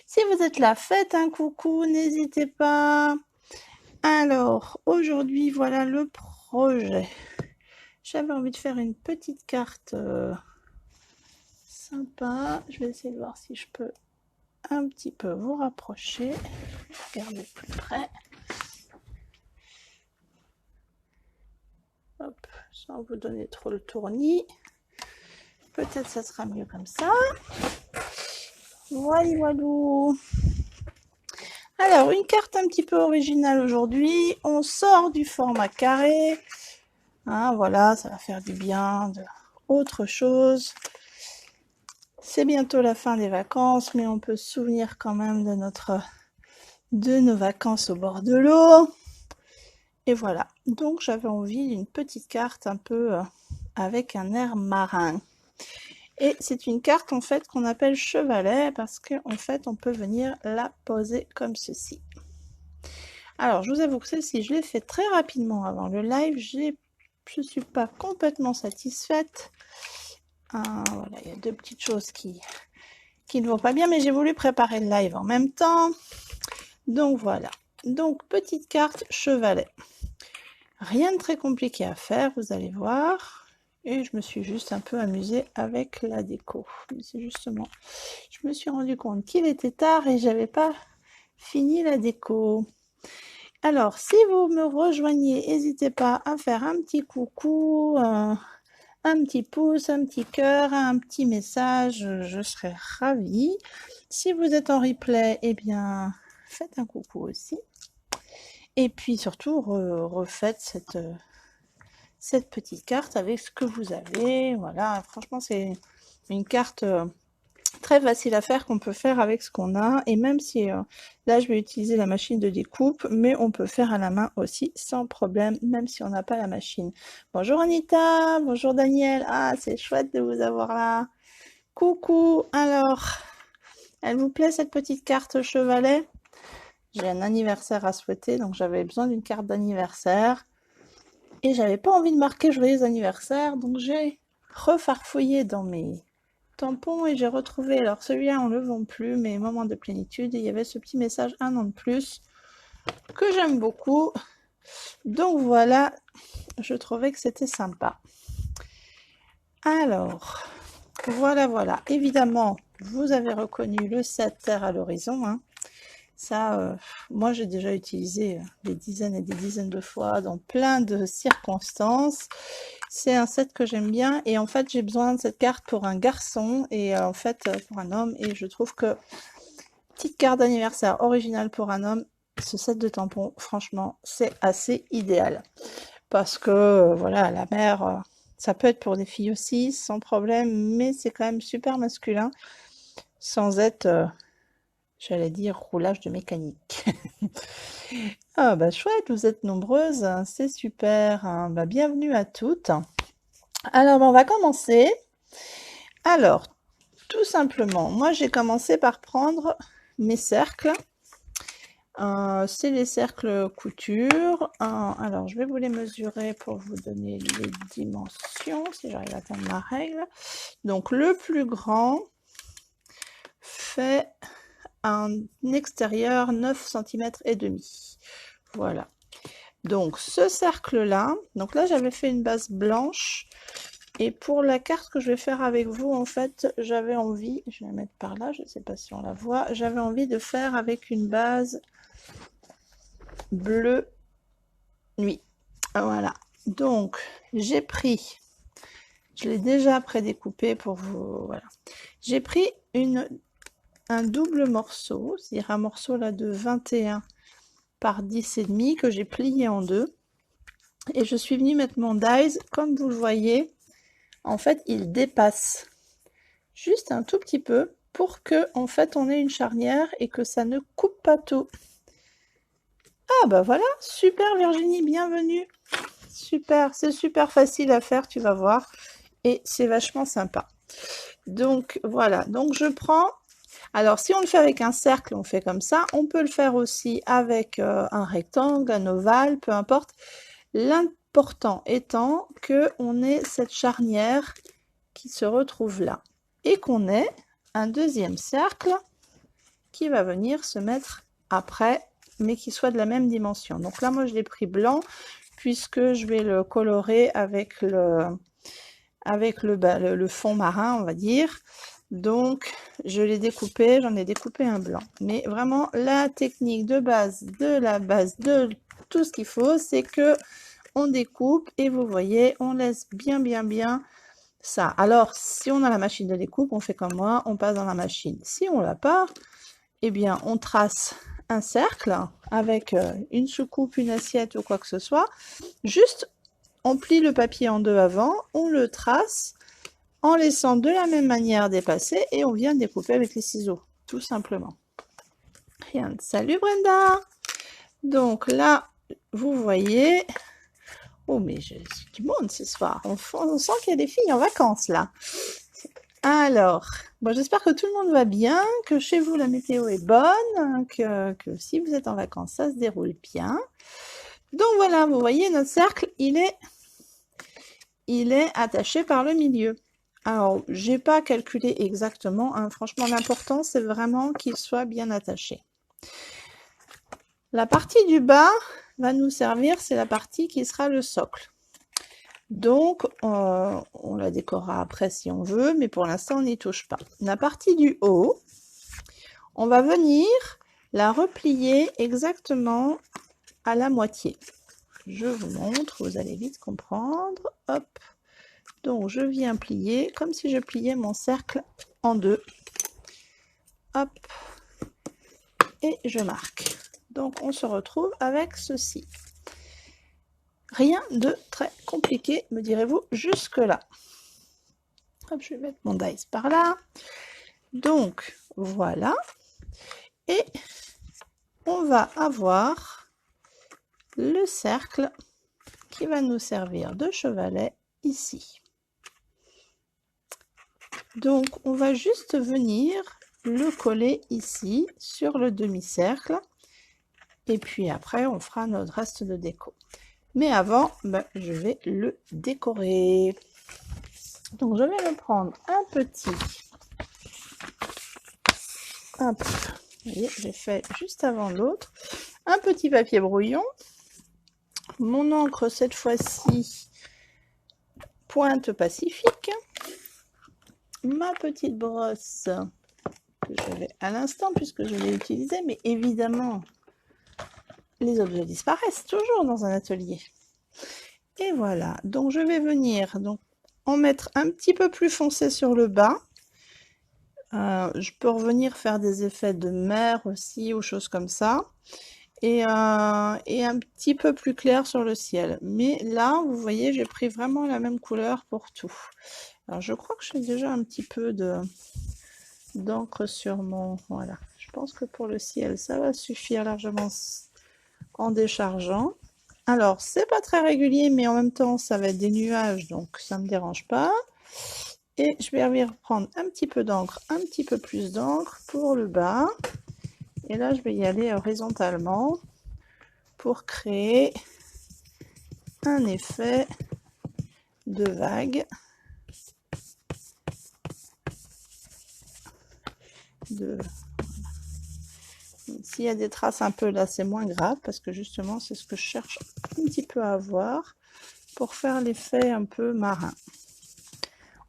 Si vous êtes là, faites un coucou, n'hésitez pas. Alors, aujourd'hui, voilà le projet. J'avais envie de faire une petite carte sympa. Je vais essayer de voir si je peux un petit peu vous rapprocher. Regardez plus près. Hop, sans vous donner trop le tournis. Peut-être ça sera mieux comme ça. Voilà, voilou. Alors, une carte un petit peu originale aujourd'hui. On sort du format carré. Hein, voilà, ça va faire du bien, de autre chose. C'est bientôt la fin des vacances, mais on peut se souvenir quand même de nos vacances au bord de l'eau. Et voilà, donc j'avais envie d'une petite carte un peu avec un air marin. Et c'est une carte en fait qu'on appelle chevalet parce qu'en fait on peut venir la poser comme ceci. Alors je vous avoue que celle-ci je l'ai fait très rapidement avant le live, je ne suis pas complètement satisfaite. Voilà, il y a deux petites choses qui ne vont pas bien, mais j'ai voulu préparer le live en même temps. Donc voilà, donc petite carte chevalet. Rien de très compliqué à faire, vous allez voir. Et je me suis juste un peu amusée avec la déco. C'est justement, je me suis rendu compte qu'il était tard et j'avais pas fini la déco. Alors, si vous me rejoignez, n'hésitez pas à faire un petit coucou, un petit pouce, un petit cœur, un petit message, je serai ravie. Si vous êtes en replay, eh bien, faites un coucou aussi. Et puis surtout, refaites cette petite carte avec ce que vous avez. Voilà, franchement, c'est une carte très facile à faire qu'on peut faire avec ce qu'on a. Et même si là, je vais utiliser la machine de découpe, mais on peut faire à la main aussi sans problème, même si on n'a pas la machine. Bonjour Anita, bonjour Daniel. Ah, c'est chouette de vous avoir là. Coucou, alors, elle vous plaît cette petite carte chevalet? J'ai un anniversaire à souhaiter, donc j'avais besoin d'une carte d'anniversaire. Et j'avais pas envie de marquer joyeux anniversaire, donc j'ai refarfouillé dans mes tampons et j'ai retrouvé, alors celui-là on le vend plus, mais moment de plénitude, et il y avait ce petit message 1 an de plus que j'aime beaucoup. Donc voilà, je trouvais que c'était sympa. Alors, voilà. Évidemment, vous avez reconnu le set Terre à l'horizon, hein. Ça, moi j'ai déjà utilisé des dizaines et des dizaines de fois dans plein de circonstances. C'est un set que j'aime bien et en fait j'ai besoin de cette carte pour un garçon et en fait pour un homme, et je trouve que petite carte d'anniversaire originale pour un homme, ce set de tampons, franchement c'est assez idéal parce que voilà, la mère, ça peut être pour des filles aussi sans problème, mais c'est quand même super masculin sans être j'allais dire roulage de mécanique. Ah bah chouette, vous êtes nombreuses, hein, c'est super, hein. Bah, bienvenue à toutes. Alors on va commencer. Alors, tout simplement, moi j'ai commencé par prendre mes cercles. C'est les cercles couture. Alors je vais vous les mesurer pour vous donner les dimensions, si j'arrive à atteindre ma règle. Donc le plus grand fait un extérieur 9 cm et demi. Voilà. Donc ce cercle là, donc là j'avais fait une base blanche, et pour la carte que je vais faire avec vous, en fait j'avais envie, je vais la mettre par là, je ne sais pas si on la voit, j'avais envie de faire avec une base bleu nuit. Voilà, donc j'ai pris, je l'ai déjà prédécoupé pour vous, voilà, j'ai pris un double morceau, c'est-à-dire un morceau là de 21 par 10 et demi que j'ai plié en deux, et je suis venue mettre mon dies, comme vous le voyez, en fait il dépasse juste un tout petit peu pour que en fait on ait une charnière et que ça ne coupe pas tout. Ah bah voilà, super Virginie, bienvenue. Super, c'est super facile à faire, tu vas voir, et c'est vachement sympa. Donc voilà, donc je prends, alors si on le fait avec un cercle, on fait comme ça, on peut le faire aussi avec un rectangle, un ovale, peu importe. L'important étant que on ait cette charnière qui se retrouve là et qu'on ait un deuxième cercle qui va venir se mettre après, mais qui soit de la même dimension. Donc là, moi, je l'ai pris blanc, puisque je vais le colorer avec le fond marin, on va dire. Donc, je l'ai découpé, j'en ai découpé un blanc. Mais vraiment, la technique de base, de tout ce qu'il faut, c'est que on découpe et vous voyez, on laisse bien ça. Alors, si on a la machine de découpe, on fait comme moi, on passe dans la machine. Si on l'a pas, eh bien, on trace un cercle avec une soucoupe, une assiette ou quoi que ce soit. Juste, on plie le papier en deux avant, on le trace en laissant de la même manière dépasser et on vient découper avec les ciseaux, tout simplement. Rien de salut Brenda. Donc là, vous voyez, oh mais j'ai du monde ce soir, on sent qu'il y a des filles en vacances là. Alors, bon, j'espère que tout le monde va bien, que chez vous la météo est bonne, que si vous êtes en vacances, ça se déroule bien. Donc voilà, vous voyez, notre cercle, il est attaché par le milieu. Alors, j'ai pas calculé exactement, hein. Franchement, l'important, c'est vraiment qu'il soit bien attaché. La partie du bas va nous servir, c'est la partie qui sera le socle. Donc, on la décorera après si on veut, mais pour l'instant, on n'y touche pas. La partie du haut, on va venir la replier exactement à la moitié. Je vous montre, vous allez vite comprendre. Hop. Donc, je viens plier comme si je pliais mon cercle en deux. Hop. Et je marque. Donc, on se retrouve avec ceci. Rien de très compliqué, me direz-vous, jusque-là. Hop, je vais mettre mon dice par là. Donc, voilà. Et on va avoir le cercle qui va nous servir de chevalet ici. Donc, on va juste venir le coller ici sur le demi-cercle. Et puis après, on fera notre reste de déco. Mais avant, je vais le décorer. Donc, je vais me prendre un petit. Hop. Vous voyez, j'ai fait juste avant l'autre. Un petit papier brouillon. Mon encre, cette fois-ci, Pointe Pacifique. Ma petite brosse que j'avais à l'instant puisque je l'ai utilisée, mais évidemment, les objets disparaissent toujours dans un atelier. Et voilà, donc je vais venir en mettre un petit peu plus foncé sur le bas. Je peux revenir faire des effets de mer aussi ou choses comme ça. Et un petit peu plus clair sur le ciel. Mais là, vous voyez, j'ai pris vraiment la même couleur pour tout. Alors, je crois que j'ai déjà un petit peu d'encre sur mon... Voilà, je pense que pour le ciel, ça va suffire largement en déchargeant. Alors, c'est pas très régulier, mais en même temps, ça va être des nuages, donc ça me dérange pas. Et je vais reprendre un petit peu d'encre, un petit peu plus d'encre pour le bas. Et là, je vais y aller horizontalement pour créer un effet de vague. S'il y a des traces un peu là, c'est moins grave parce que justement, c'est ce que je cherche un petit peu à avoir pour faire l'effet un peu marin.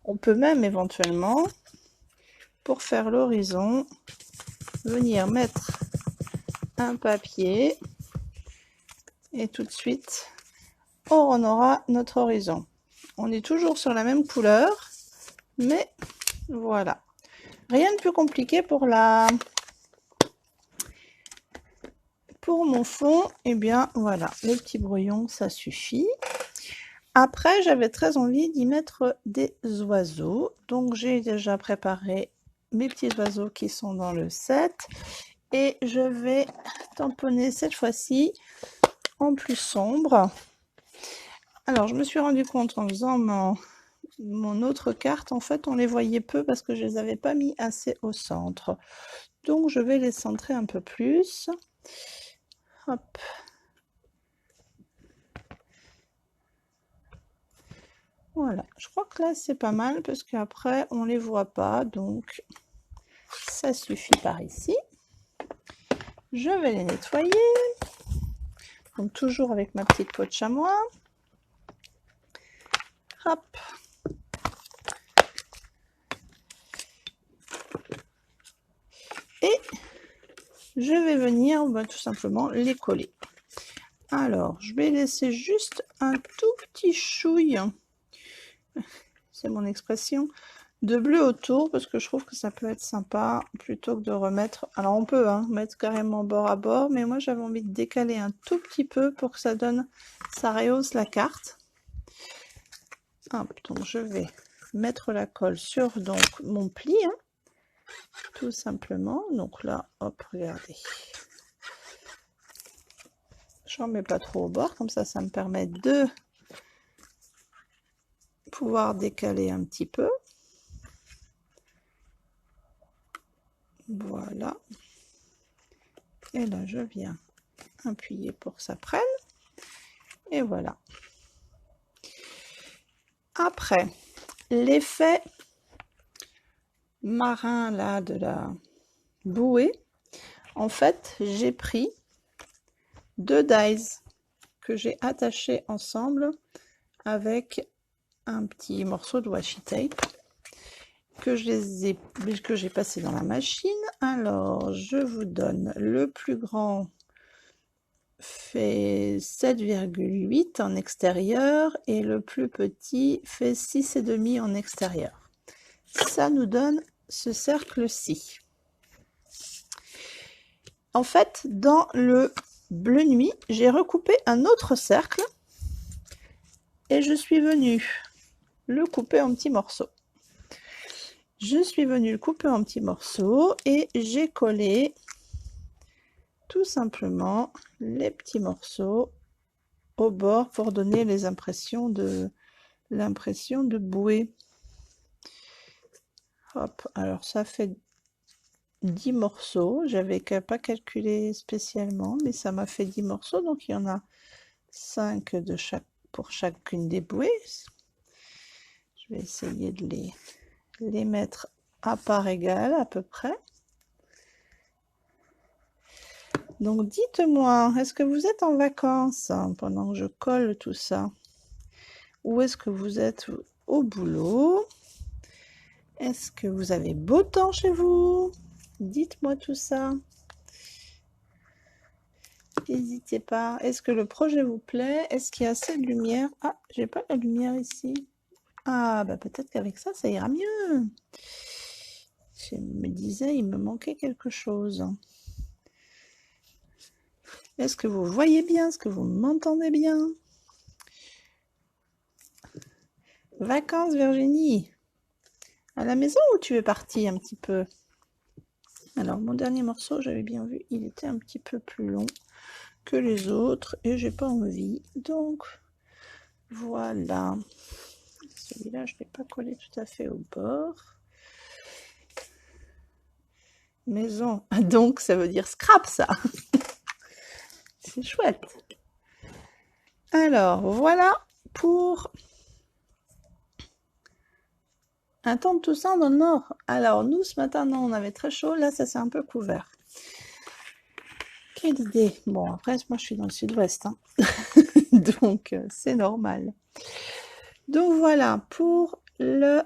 On peut même éventuellement, pour faire l'horizon, venir mettre un papier et tout de suite, on aura notre horizon. On est toujours sur la même couleur, mais voilà. Rien de plus compliqué pour mon fond. Et bien voilà, le petit brouillon, ça suffit. Après, j'avais très envie d'y mettre des oiseaux. Donc, j'ai déjà préparé mes petits oiseaux qui sont dans le set. Et je vais tamponner cette fois-ci en plus sombre. Alors, je me suis rendu compte en faisant mon autre carte, en fait, on les voyait peu parce que je les avais pas mis assez au centre. Donc, je vais les centrer un peu plus. Hop. Voilà, je crois que là c'est pas mal parce qu'après on les voit pas, donc ça suffit par ici. Je vais les nettoyer. Donc toujours avec ma petite peau de chamois. Hop. Et je vais venir tout simplement les coller. Alors, je vais laisser juste un tout petit chouille, c'est mon expression, de bleu autour, parce que je trouve que ça peut être sympa, plutôt que de remettre... Alors, on peut mettre carrément bord à bord, mais moi, j'avais envie de décaler un tout petit peu pour que ça donne... ça rehausse la carte. Hop, donc je vais mettre la colle sur donc mon pli, tout simplement. Donc là, hop, regardez. J'en mets pas trop au bord, comme ça me permet de pouvoir décaler un petit peu. Voilà. Et là, je viens appuyer pour que ça prenne. Et voilà. Après, l'effet marin là de la bouée, en fait, j'ai pris 2 dies que j'ai attachés ensemble avec un petit morceau de washi tape que j'ai passé dans la machine. Alors, je vous donne le plus grand fait 7,8 en extérieur et le plus petit fait 6,5 en extérieur. Ça nous donne ce cercle-ci. En fait, dans le bleu nuit, j'ai recoupé un autre cercle et je suis venue le couper en petits morceaux. Je suis venue le couper en petits morceaux et j'ai collé tout simplement les petits morceaux au bord pour donner l'impression de bouée. Hop, alors ça fait 10 morceaux. J'avais pas calculé spécialement, mais ça m'a fait 10 morceaux. Donc il y en a 5 de chaque pour chacune des bouées. Je vais essayer de les mettre à part égale à peu près. Donc dites-moi, est-ce que vous êtes en vacances pendant que je colle tout ça? Ou est-ce que vous êtes au boulot? Est-ce que vous avez beau temps chez vous? Dites-moi tout ça. N'hésitez pas. Est-ce que le projet vous plaît? Est-ce qu'il y a assez de lumière? Ah, j'ai pas la lumière ici. Ah, bah peut-être qu'avec ça, ça ira mieux. Je me disais, il me manquait quelque chose. Est-ce que vous voyez bien? Est-ce que vous m'entendez bien? Vacances, Virginie? À la maison ou tu es partie un petit peu? Alors, mon dernier morceau, j'avais bien vu, il était un petit peu plus long que les autres et j'ai pas envie. Donc, voilà. Celui-là, je ne l'ai pas collé tout à fait au bord. Maison. Donc, ça veut dire scrap, ça. C'est chouette. Alors, voilà pour un temps de Toussaint dans le nord. Alors, nous, ce matin, non, on avait très chaud. Là, ça s'est un peu couvert. Quelle idée. Bon, après, moi, je suis dans le sud-ouest. Donc, c'est normal. Donc, voilà pour le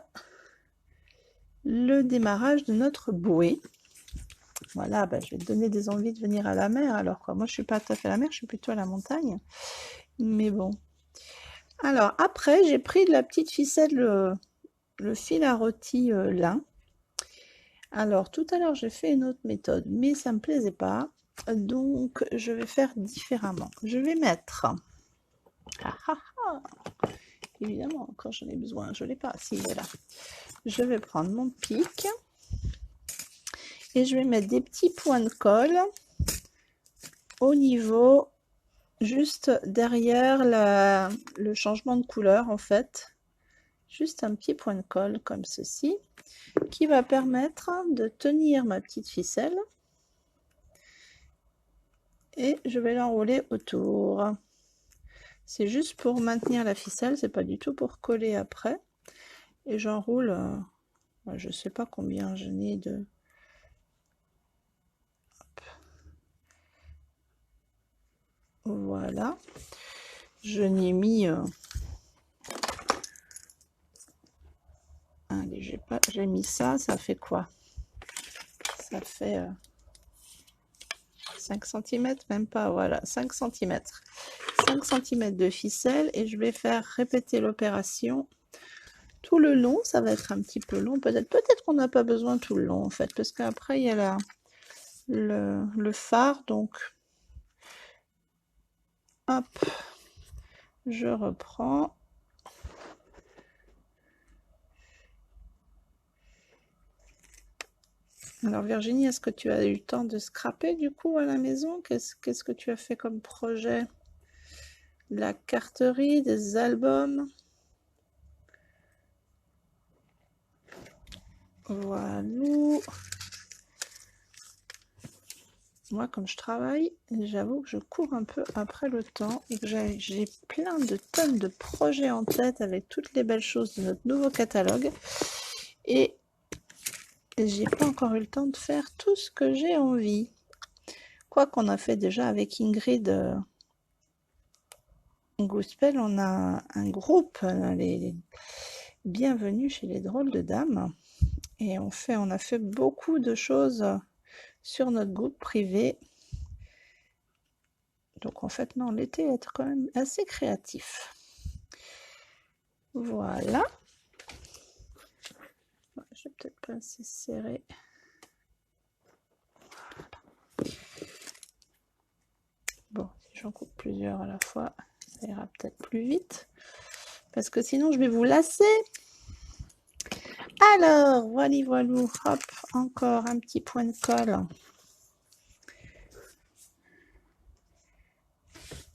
démarrage de notre bouée. Voilà, bah, je vais te donner des envies de venir à la mer. Alors, quoi, moi, je suis pas tout à fait à la mer, je suis plutôt à la montagne. Mais bon. Alors, après, j'ai pris de la petite ficelle, le fil à rôti lin. Alors, tout à l'heure, j'ai fait une autre méthode, mais ça me plaisait pas. Donc, je vais faire différemment. Je vais mettre... Évidemment, quand j'en ai besoin, je l'ai pas. Si, voilà. Je vais prendre mon pic et je vais mettre des petits points de colle au niveau juste derrière le changement de couleur, en fait. Juste un petit point de colle comme ceci qui va permettre de tenir ma petite ficelle et je vais l'enrouler autour. C'est juste pour maintenir la ficelle, c'est pas du tout pour coller après. Et j'enroule, je sais pas combien je n'ai de... Hop. Voilà. Je n'ai mis... allez, j'ai mis ça, ça fait quoi? Ça fait 5 cm, même pas, voilà, 5 cm. 5 cm de ficelle et je vais faire répéter l'opération tout le long. Ça va être un petit peu long, peut-être qu'on n'a pas besoin tout le long en fait, parce qu'après il y a le phare, donc hop, je reprends. Alors Virginie, est-ce que tu as eu le temps de scraper du coup à la maison? Qu'est-ce que tu as fait comme projet? La carterie, des albums? Voilà. Moi, comme je travaille, j'avoue que je cours un peu après le temps et que j'ai plein de tonnes de projets en tête avec toutes les belles choses de notre nouveau catalogue. Et j'ai pas encore eu le temps de faire tout ce que j'ai envie. Quoi qu'on a fait déjà avec Ingrid Gospel, on a un groupe, les bienvenus chez les drôles de dames. Et on a fait beaucoup de choses sur notre groupe privé. Donc en fait, non, l'été est quand même assez créatif. Voilà. Je vais peut-être pas assez serré. Voilà. Bon, si j'en coupe plusieurs à la fois, ça ira peut-être plus vite. Parce que sinon, je vais vous lasser. Alors, voilà, hop, encore un petit point de colle.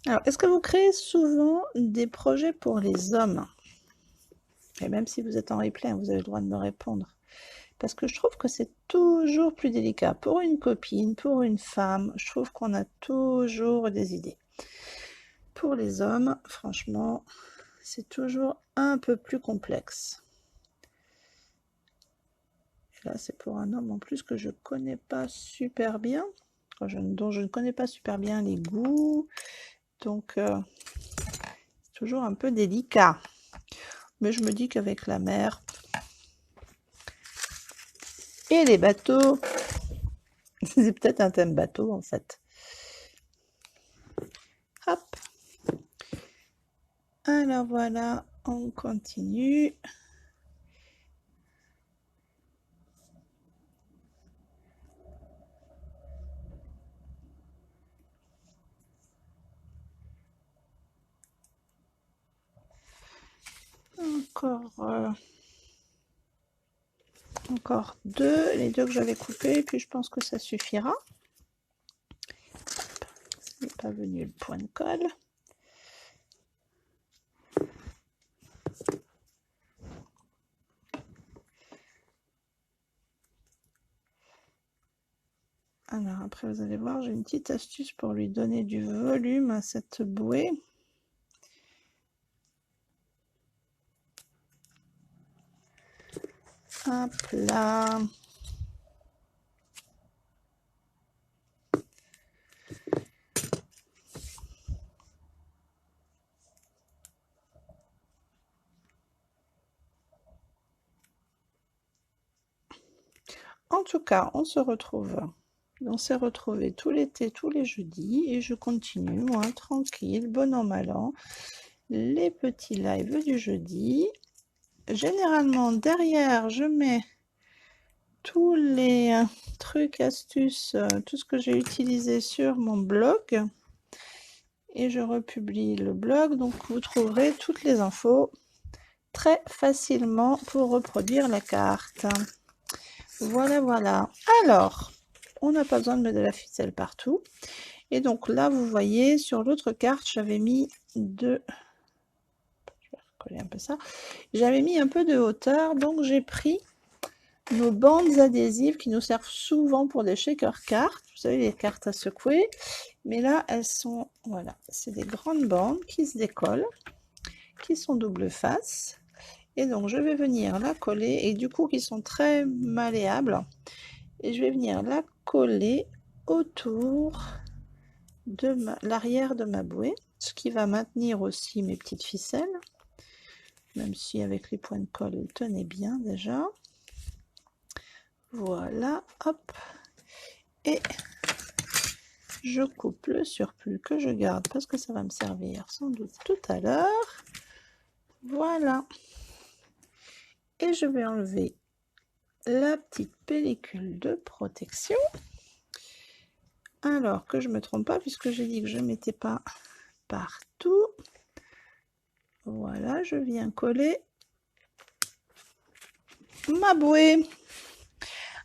Alors, est-ce que vous créez souvent des projets pour les hommes? Et même si vous êtes en replay, vous avez le droit de me répondre. Parce que je trouve que c'est toujours plus délicat. Pour une copine, pour une femme, je trouve qu'on a toujours des idées. Pour les hommes, franchement, c'est toujours un peu plus complexe. Et là, c'est pour un homme en plus que je connais pas super bien, dont je ne connais pas super bien les goûts. Donc, c'est toujours un peu délicat. Mais je me dis qu'avec la mer et les bateaux, c'est peut-être un thème bateau en fait. Hop. Alors voilà, on continue. Encore deux, les deux que j'avais coupés, puis je pense que ça suffira. Ce n'est pas venu le point de colle. Alors après, vous allez voir, j'ai une petite astuce pour lui donner du volume à cette bouée. Hop là. En tout cas, on s'est retrouvés tout l'été, tous les jeudis, et je continue, moi, tranquille, bon an, mal an, les petits lives du jeudi. Généralement, derrière, je mets tous les trucs, astuces, tout ce que j'ai utilisé sur mon blog, et je republie le blog, donc vous trouverez toutes les infos très facilement pour reproduire la carte. Voilà, voilà. Alors, on n'a pas besoin de mettre de la ficelle partout. Et donc là, vous voyez, sur l'autre carte, j'avais mis je vais recoller un peu ça. J'avais mis un peu de hauteur, donc j'ai pris nos bandes adhésives qui nous servent souvent pour des shaker cartes. Vous savez, les cartes à secouer. Mais là, elles sont, voilà, c'est des grandes bandes qui se décollent, qui sont double face. Et donc, je vais venir la coller, et du coup, qui sont très malléables. Et je vais venir la coller autour de l'arrière de ma bouée, ce qui va maintenir aussi mes petites ficelles, même si avec les points de colle, elles tenaient bien déjà. Voilà, hop. Et je coupe le surplus que je garde parce que ça va me servir sans doute tout à l'heure. Voilà. Et je vais enlever la petite pellicule de protection. Alors que je ne me trompe pas puisque j'ai dit que je ne mettais pas partout. Voilà, je viens coller ma bouée.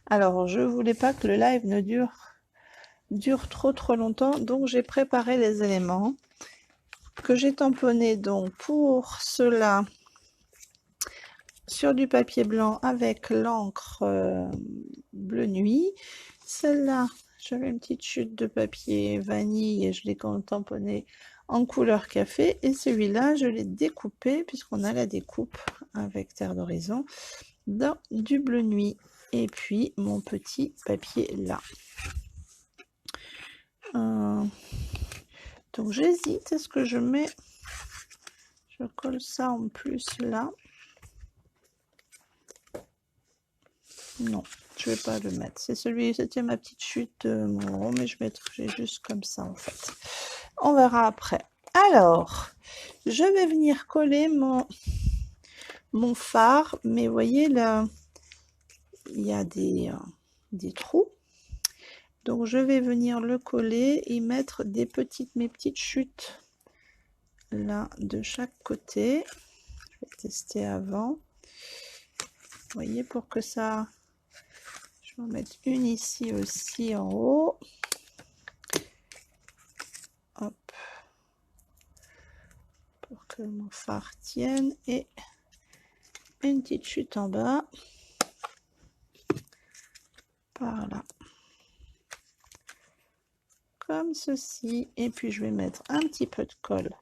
Alors, je voulais pas que le live ne dure trop longtemps, donc j'ai préparé les éléments que j'ai tamponnés donc pour cela sur du papier blanc avec l'encre bleu nuit. Celle-là, j'avais une petite chute de papier vanille et je l'ai tamponné en couleur café. Et celui-là, je l'ai découpé, puisqu'on a la découpe avec Terre d'Horizon, dans du bleu nuit. Et puis, mon petit papier là. Donc, j'hésite. Est-ce que je mets... Je colle ça en plus là. Non, je vais pas le mettre. C'était ma petite chute mon mais je mettrai juste comme ça en fait. On verra après. Alors, je vais venir coller mon phare, mais vous voyez là, il y a des trous. Donc je vais venir le coller et mettre mes petites chutes là de chaque côté. Je vais tester avant. Vous voyez, pour que ça... Je vais en mettre une ici aussi en haut. Hop. Pour que mon phare tienne. Et une petite chute en bas. Par là. Comme ceci. Et puis je vais mettre un petit peu de colle.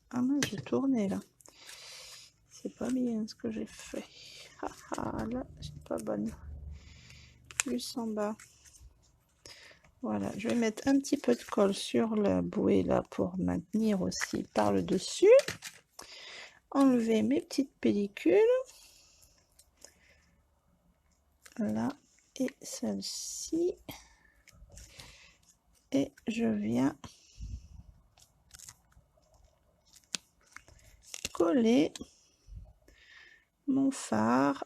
Ah mince, j'ai tourné là. C'est pas bien ce que j'ai fait. Ah là, c'est pas bonne. Plus en bas. Voilà, je vais mettre un petit peu de colle sur la bouée là pour maintenir aussi par le dessus. Enlever mes petites pellicules. Là et celle-ci. Et je viens coller mon phare.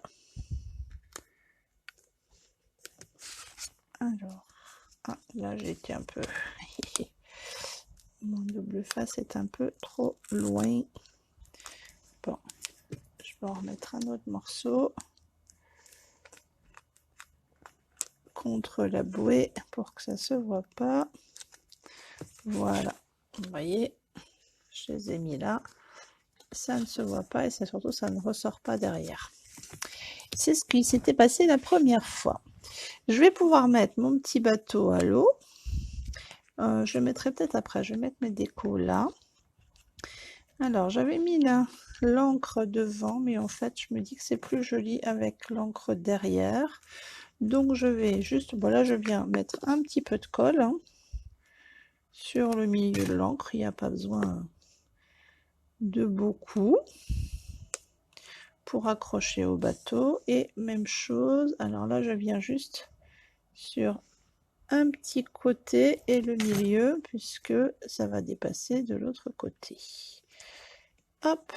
Alors, là j'ai été un peu... Mon double face est un peu trop loin. Bon, je vais en remettre un autre morceau contre la bouée pour que ça se voit pas. Voilà, vous voyez, je les ai mis là. Ça ne se voit pas et surtout ça ne ressort pas derrière. C'est ce qui s'était passé la première fois. Je vais pouvoir mettre mon petit bateau à l'eau. Je le mettrai peut-être après. Je vais mettre mes décos là. Alors, j'avais mis là l'encre devant, mais en fait, je me dis que c'est plus joli avec l'encre derrière. Donc, je vais juste... Voilà, je viens mettre un petit peu de colle sur le milieu de l'encre. Il n'y a pas besoin de beaucoup pour accrocher au bateau. Et même chose. Alors là, je viens juste sur un petit côté et le milieu, puisque ça va dépasser de l'autre côté. Hop,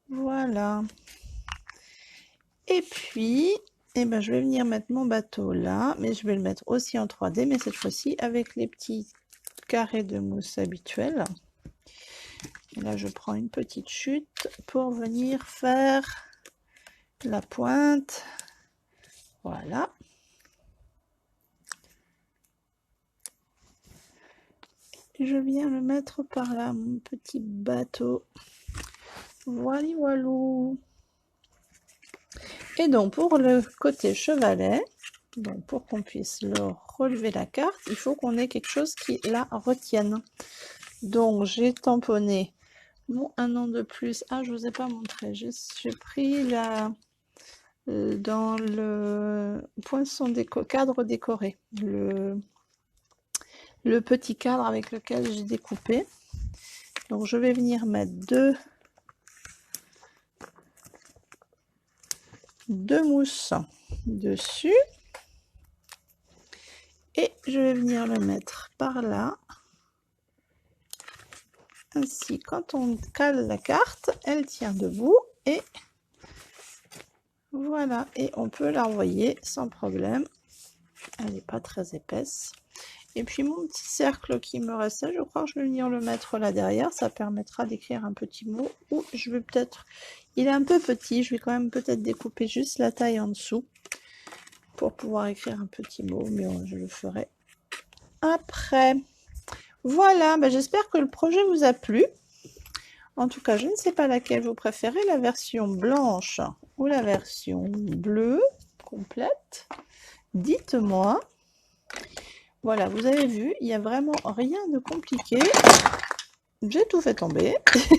voilà. Et puis, je vais venir mettre mon bateau là, mais je vais le mettre aussi en 3D, mais cette fois-ci avec les petits carrés de mousse habituels. Et là, je prends une petite chute pour venir faire la pointe. Voilà. Je viens le mettre par là, mon petit bateau. Voilà, voilou. Et donc, pour le côté chevalet, donc pour qu'on puisse le relever la carte, il faut qu'on ait quelque chose qui la retienne. Donc, j'ai tamponné mon 1 an de plus. Ah, je ne vous ai pas montré. J'ai pris dans le poinçon cadre décoré, le petit cadre avec lequel j'ai découpé. Donc je vais venir mettre deux mousses dessus. Et je vais venir le mettre par là. Ainsi, quand on cale la carte, elle tient debout et voilà. Et on peut la renvoyer sans problème. Elle n'est pas très épaisse. Et puis mon petit cercle qui me restait, je crois que je vais venir le mettre là derrière. Ça permettra d'écrire un petit mot. Ou je vais peut-être... Il est un peu petit, je vais quand même peut-être découper juste la taille en dessous pour pouvoir écrire un petit mot, mais je le ferai après. Voilà, j'espère que le projet vous a plu. En tout cas, je ne sais pas laquelle vous préférez, la version blanche ou la version bleue complète. Dites-moi. Voilà, vous avez vu, il n'y a vraiment rien de compliqué. J'ai tout fait tomber.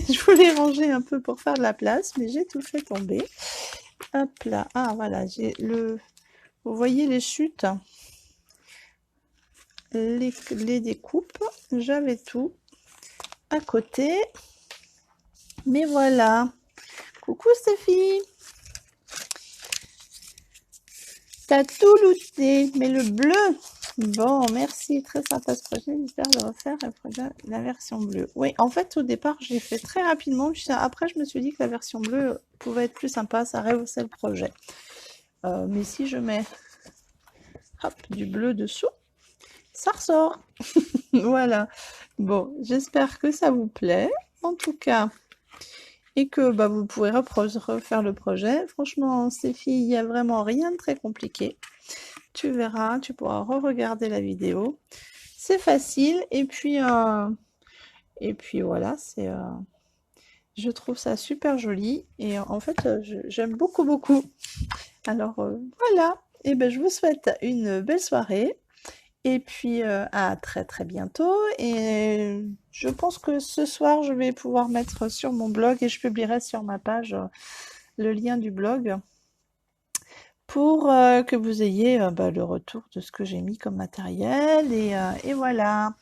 Je voulais ranger un peu pour faire de la place, mais j'ai tout fait tomber. Hop là. Ah voilà, j'ai le... Vous voyez les chutes, les découpes. J'avais tout à côté. Mais voilà. Coucou Stéphie. T'as tout looté, mais le bleu. Bon, merci, très sympa ce projet. J'espère de refaire la version bleue. Oui, en fait, au départ, j'ai fait très rapidement. Puis après, je me suis dit que la version bleue pouvait être plus sympa. Ça rehaussait le projet. Mais si je mets hop, du bleu dessous, ça ressort. Voilà. Bon, j'espère que ça vous plaît. En tout cas, et que vous pourrez refaire le projet. Franchement, Stéphie, il n'y a vraiment rien de très compliqué. Tu verras, tu pourras re-regarder la vidéo. C'est facile. Et puis voilà, je trouve ça super joli. Et en fait, j'aime beaucoup, beaucoup. Alors voilà. Et je vous souhaite une belle soirée. Et puis à très très bientôt. Et je pense que ce soir, je vais pouvoir mettre sur mon blog et je publierai sur ma page le lien du blog pour que vous ayez le retour de ce que j'ai mis comme matériel. Et voilà.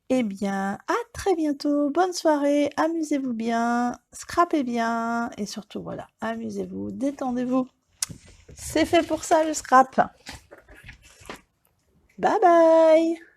Eh bien, à très bientôt. Bonne soirée. Amusez-vous bien. Scrapez bien. Et surtout, voilà, amusez-vous. Détendez-vous. C'est fait pour ça, le scrap. Bye bye.